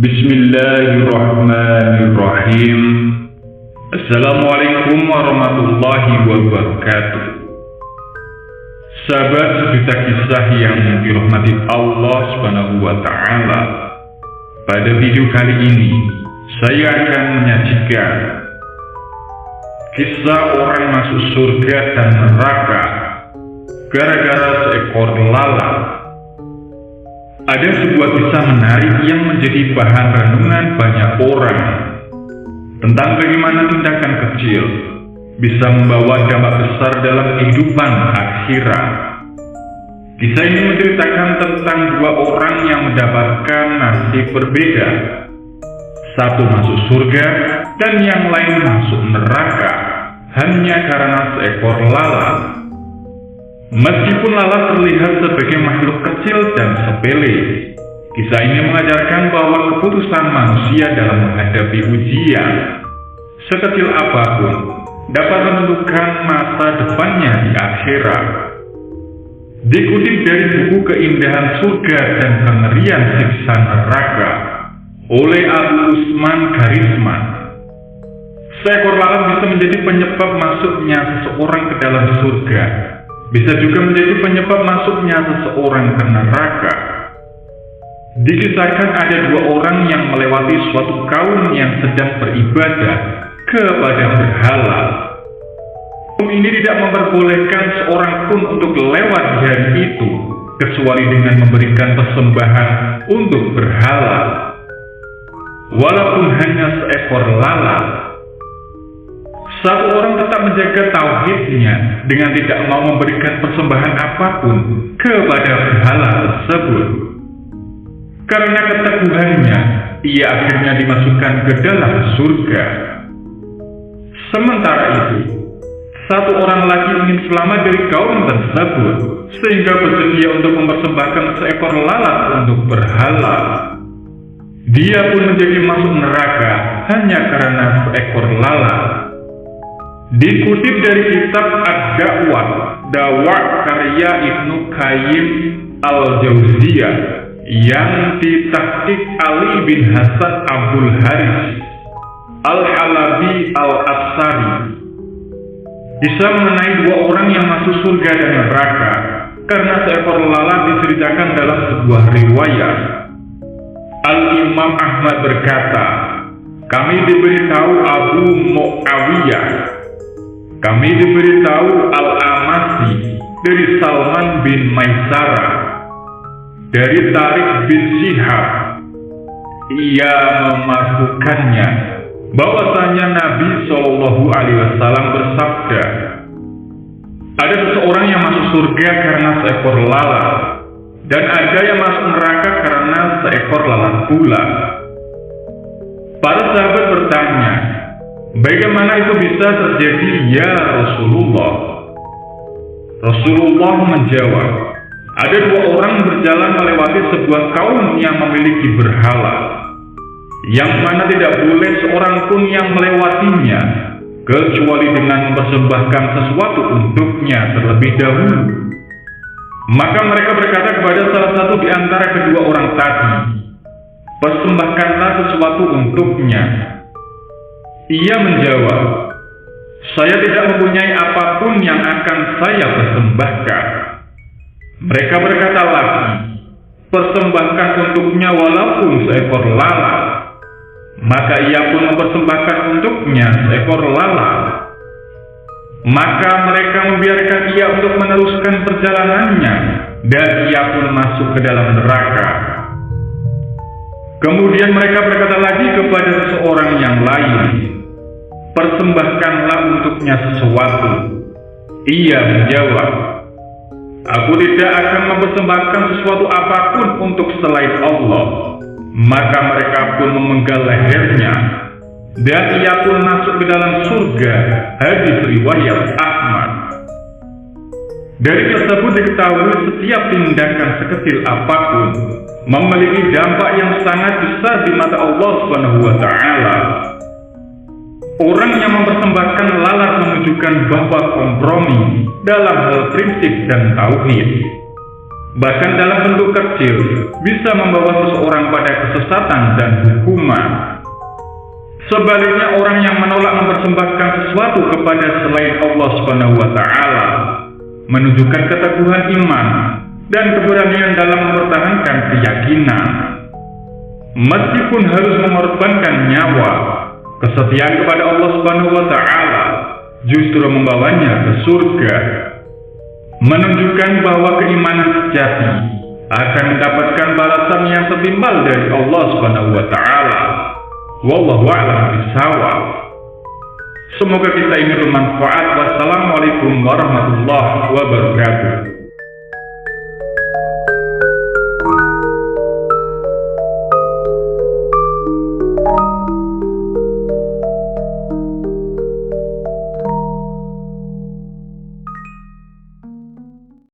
Bismillahirrahmanirrahim. Assalamualaikum warahmatullahi wabarakatuh. Sahabat Sejuta Kisah yang dirahmati Allah Subhanahu wa Ta'ala, pada video kali ini saya akan menyajikan kisah orang masuk surga dan neraka gara-gara seekor lalat. Ada sebuah kisah menarik yang menjadi bahan renungan banyak orang tentang bagaimana tindakan kecil bisa membawa dampak besar dalam kehidupan akhirat. Kisah ini menceritakan tentang dua orang yang mendapatkan nasib berbeda. Satu masuk surga dan yang lain masuk neraka hanya karena seekor lalat. Meskipun lalat terlihat sebagai makhluk kecil dan sepele, kisah ini mengajarkan bahwa keputusan manusia dalam menghadapi ujian sekecil apapun dapat menentukan masa depannya di akhirat. Dikutip dari buku Keindahan Surga dan Kengerian Siksa Neraka oleh Abu Usman Garisman, seekor lalat bisa menjadi penyebab masuknya seseorang ke dalam surga, bisa juga menjadi penyebab masuknya seseorang ke neraka. Dikisahkan ada dua orang yang melewati suatu kaum yang sedang beribadah kepada berhala. Kaum ini tidak memperbolehkan seorang pun untuk lewat di hari itu, kecuali dengan memberikan persembahan untuk berhala. Walaupun hanya seekor lalat, satu orang tetap menjaga tauhidnya dengan tidak mau memberikan persembahan apapun kepada berhala tersebut. Karena keteguhannya, ia akhirnya dimasukkan ke dalam surga. Sementara itu, satu orang lagi ingin selamat dari kaum tersebut, sehingga bersedia untuk mempersembahkan seekor lalat untuk berhala. Dia pun menjadi masuk neraka hanya karena seekor lalat. Dikutip dari kitab Ad-Da'wah, Dakwah karya Ibnu Qayyim Al-Jauziyah yang ditahqiq Ali bin Hasan Abdul Haris Al-Halabi Al-Asari. Kisah mengenai dua orang yang masuk surga dan neraka karena seekor lalat diceritakan dalam sebuah riwayat. Al-Imam Ahmad berkata, kami diberitahu Abu Muawiyah, kami diberitahu Al-Amasi dari Salman bin Maisarah, dari Tariq bin Shihab. Ia memasukkannya bahwasanya Nabi Shallallahu Alaihi Wasallam bersabda, ada seseorang yang masuk surga karena seekor lalat, dan ada yang masuk neraka karena seekor lalat pula. Para sahabat bertanya, bagaimana itu bisa terjadi ya Rasulullah? Rasulullah menjawab, ada dua orang berjalan melewati sebuah kaum yang memiliki berhala, yang mana tidak boleh seorang pun yang melewatinya kecuali dengan mempersembahkan sesuatu untuknya terlebih dahulu. Maka mereka berkata kepada salah satu di antara kedua orang tadi, persembahkanlah sesuatu untuknya. Ia menjawab, saya tidak mempunyai apapun yang akan saya persembahkan. Mereka berkata lagi, persembahkan untuknya walaupun seekor lalat. Maka ia pun mempersembahkan untuknya seekor lalat. Maka mereka membiarkan ia untuk meneruskan perjalanannya, dan ia pun masuk ke dalam neraka. Kemudian mereka berkata lagi kepada seseorang yang lain, persembahkanlah untuknya sesuatu. Ia menjawab, aku tidak akan mempersembahkan sesuatu apapun untuk selain Allah. Maka mereka pun memenggal lehernya, dan ia pun masuk ke dalam surga. Hadis riwayat Ahmad. Dari tersebut diketahui setiap tindakan sekecil apapun memiliki dampak yang sangat besar di mata Allah Subhanahu wa Ta'ala. Orang yang mempersembahkan lalat menunjukkan bahwa kompromi dalam hal prinsip dan tauhid. bahkan dalam bentuk kecil, bisa membawa seseorang pada kesesatan dan hukuman. Sebaliknya, orang yang menolak mempersembahkan sesuatu kepada selain Allah Subhanahu wa Ta'ala menunjukkan keteguhan iman dan keberanian dalam mempertahankan keyakinan. Meskipun harus mengorbankan nyawa, kesetiaan kepada Allah Subhanahu wa Ta'ala justru membawanya ke surga, menunjukkan bahwa keimanan sejati akan mendapatkan balasan yang setimpal dari Allah Subhanahu wa Ta'ala. Wallahu a'lam bishawab. Semoga kita ini bermanfaat. Wassalamualaikum warahmatullahi wabarakatuh.